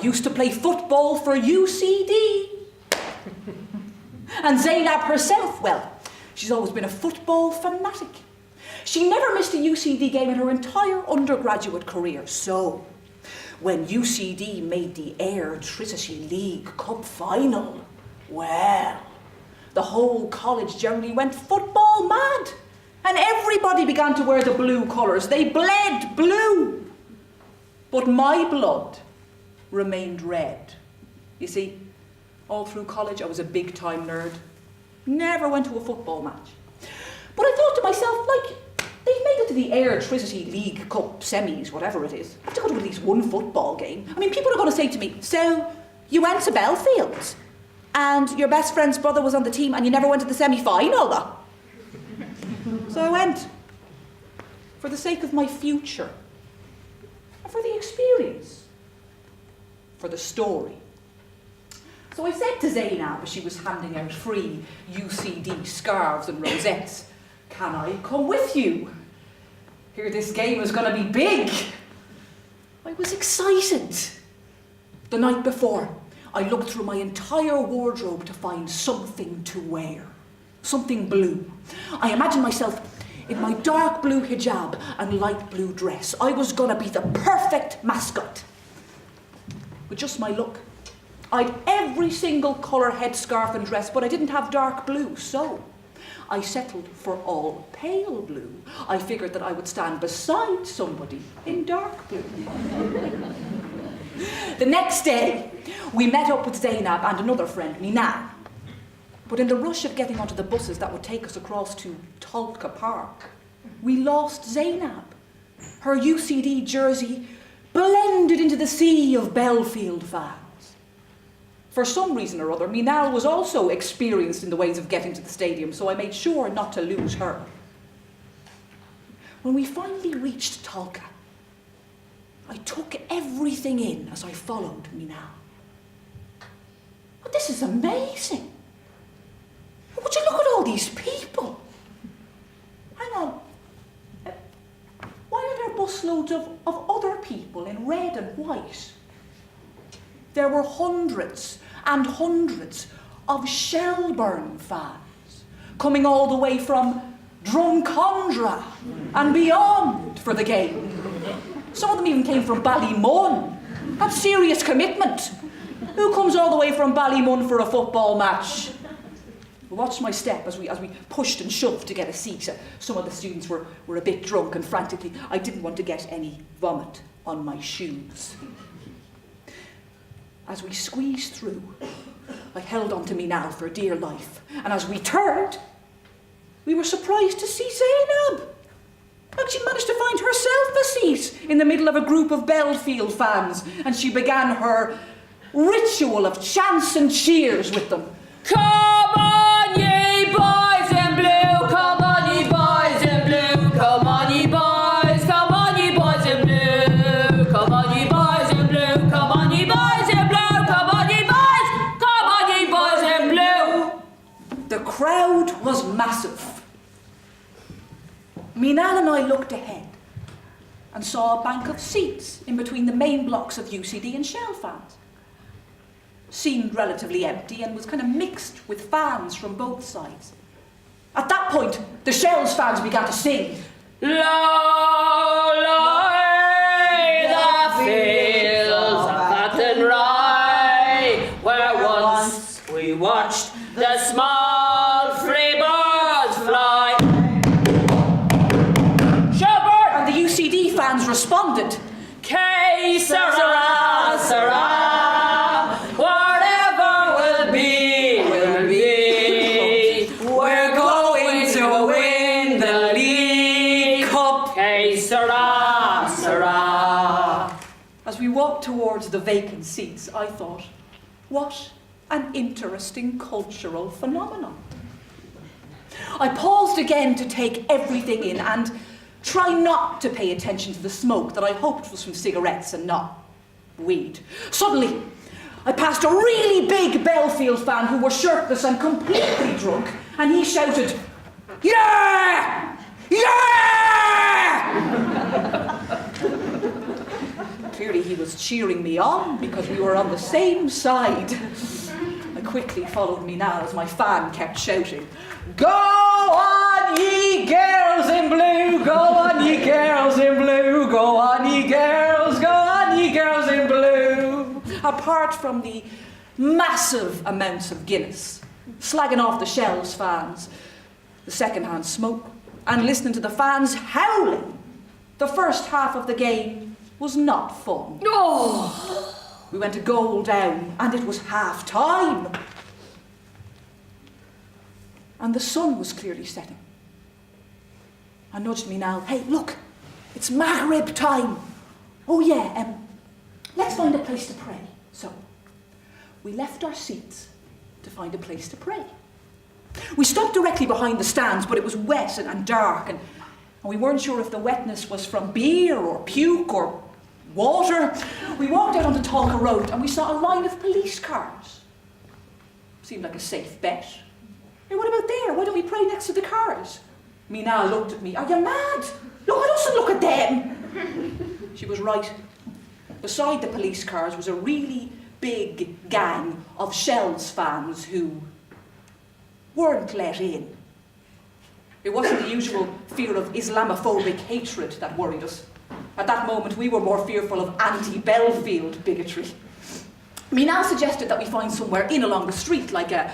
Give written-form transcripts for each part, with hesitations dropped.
used to play football for UCD. And Zainab herself, well, she's always been a football fanatic. She never missed a UCD game in her entire undergraduate career. So, when UCD made the Air-Tricity League Cup final, well, the whole college generally went football mad. And everybody began to wear the blue colours. They bled blue. But my blood remained red. You see, all through college I was a big-time nerd. Never went to a football match. But I thought to myself, like, they've made it to the Air-Tricity League Cup semis, whatever it is. I have to go to at least one football game. I mean, people are going to say to me, so you went to Belfield and your best friend's brother was on the team and you never went to the semi-final, though? So I went. For the sake of my future. And for the experience. For the story. So I said to Zainab as she was handing out free UCD scarves and rosettes, can I come with you? Hear this game is going to be big. I was excited. The night before, I looked through my entire wardrobe to find something to wear. Something blue. I imagined myself in my dark blue hijab and light blue dress. I was going to be the perfect mascot. With just my look. I'd every single colour headscarf and dress, but I didn't have dark blue, so I settled for all pale blue. I figured that I would stand beside somebody in dark blue. The next day, we met up with Zainab and another friend, Minal. But in the rush of getting onto the buses that would take us across to Tolka Park, we lost Zainab. Her UCD jersey blended into the sea of Belfield fans. For some reason or other, Minal was also experienced in the ways of getting to the stadium, so I made sure not to lose her. When we finally reached Tolka, I took everything in as I followed Minal. But this is amazing. Would you look at all these people? Hang on. Why are there busloads of other people in red and white? There were hundreds and hundreds of Shelburne fans coming all the way from Drumcondra and beyond for the game. Some of them even came from Ballymun. That's serious commitment. Who comes all the way from Ballymun for a football match? Watch my step as we pushed and shoved to get a seat. Some of the students were a bit drunk and frantically. I didn't want to get any vomit on my shoes. As we squeezed through, I held on to Minal for dear life. And as we turned, we were surprised to see Zainab. And she managed to find herself a seat in the middle of a group of Belfield fans. And she began her ritual of chants and cheers with them. Come on, ye boys in blue! Come on, ye boys in blue! Come on, ye boys! Come on, ye boys in blue! Come on, ye boys in blue! Come on, ye boys in blue! Come on, ye boys! Come on, ye boys in blue! The crowd was massive. Minal and I looked ahead and saw a bank of seats in between the main blocks of UCD and Shell fans. Seemed relatively empty and was kind of mixed with fans from both sides. At that point, the Shells fans began to sing. Low lie the fields of Athenry, where once we watched the small free birds fly. Shelburne! And the UCD fans responded. K Sarah, Sarah. As we walked towards the vacant seats, I thought, what an interesting cultural phenomenon. I paused again to take everything in and try not to pay attention to the smoke that I hoped was from cigarettes and not weed. Suddenly, I passed a really big Belfield fan who was shirtless and completely drunk, and he shouted, "Yeah! Yeah!" Clearly he was cheering me on because we were on the same side. I quickly followed me now as my fan kept shouting, "Go on ye girls in blue, go on ye girls in blue, go on ye girls in blue." Apart from the massive amounts of Guinness, slagging off the Shells fans, the second-hand smoke, and listening to the fans howling, the first half of the game was not fun. Oh! We went a goal down and it was half-time. And the sun was clearly setting. I nudged me now, "Hey, look, it's Maghrib time. Oh yeah, let's find a place to pray." So, we left our seats to find a place to pray. We stopped directly behind the stands, but it was wet and dark, and we weren't sure if the wetness was from beer or puke or water. We walked out onto Talca Road and we saw a line of police cars. Seemed like a safe bet. Hey, what about there? Why don't we pray next to the cars? Mina looked at me. "Are you mad? Look at us and look at them." She was right. Beside the police cars was a really big gang of Shells fans who weren't let in. It wasn't the usual fear of Islamophobic hatred that worried us. At that moment, we were more fearful of anti-Belfield bigotry. Mina suggested that we find somewhere in along the street, like a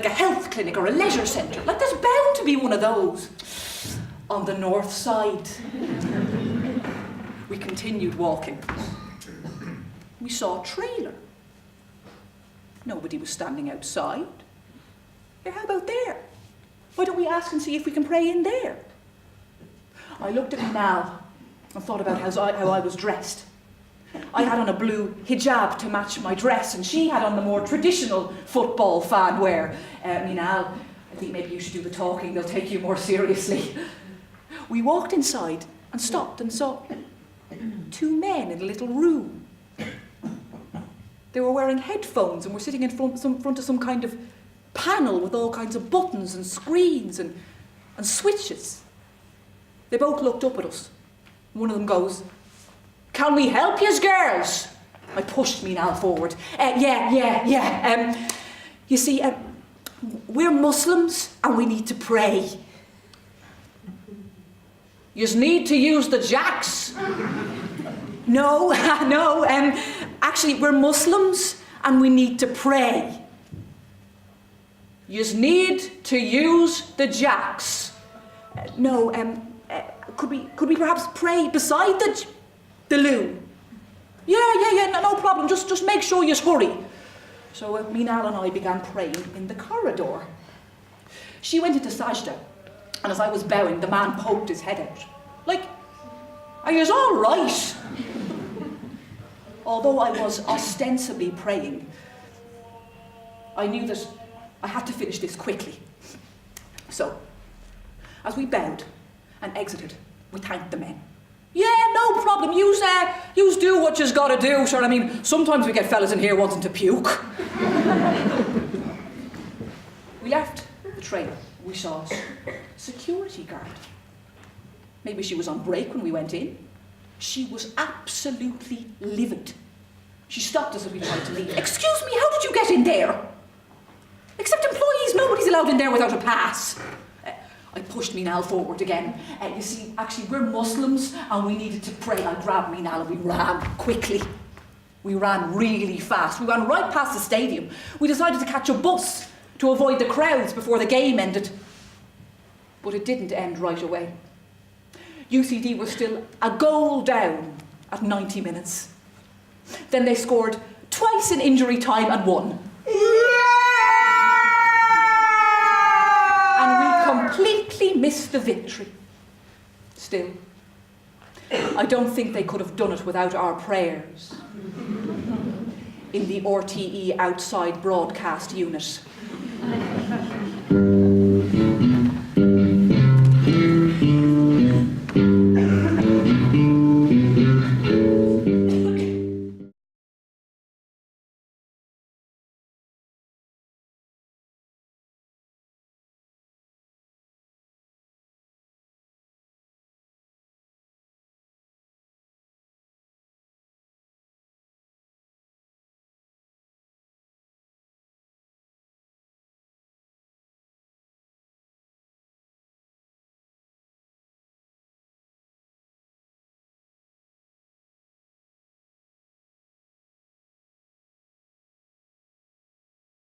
health clinic or a leisure centre. Like there's bound to be one of those on the north side. We continued walking. We saw a trailer. Nobody was standing outside. Hey, how about there? Why don't we ask and see if we can pray in there? I looked at Minal and thought about how I was dressed. I had on a blue hijab to match my dress, and she had on the more traditional football fan wear. Minal, I think maybe you should do the talking, they'll take you more seriously. We walked inside and stopped and saw two men in a little room. They were wearing headphones and were sitting in front of some kind of panel with all kinds of buttons and screens and switches. They both looked up at us. One of them goes, "Can we help yous, girls?" I pushed Minal forward. Yeah. You see, we're Muslims and we need to pray. Yous need to use the jacks. No, actually, we're Muslims and we need to pray. Yous need to use the jacks. Could we perhaps pray beside the loo? Yeah, no problem. Just make sure yous hurry. So Minal and I began praying in the corridor. She went into sajda, and as I was bowing, the man poked his head out. Like, "Are yous all right?" Although I was ostensibly praying, I knew that I had to finish this quickly. So, as we bowed and exited, we thanked the men. "Yeah, no problem. Yous do what yous gotta do, sure. I mean, sometimes we get fellas in here wanting to puke." We left the trailer. We saw a security guard. Maybe she was on break when we went in. She was absolutely livid. She stopped us as we tried to leave. "Excuse me, how did you get in there?" "Except employees, nobody's allowed in there without a pass." I pushed Minal forward again. You see, actually, we're Muslims and we needed to pray. I grabbed Minal and we ran quickly. We ran really fast. We ran right past the stadium. We decided to catch a bus to avoid the crowds before the game ended. But it didn't end right away. UCD was still a goal down at 90 minutes. Then they scored twice in injury time and won. And we completely missed the victory. Still, I don't think they could have done it without our prayers in the RTE outside broadcast unit.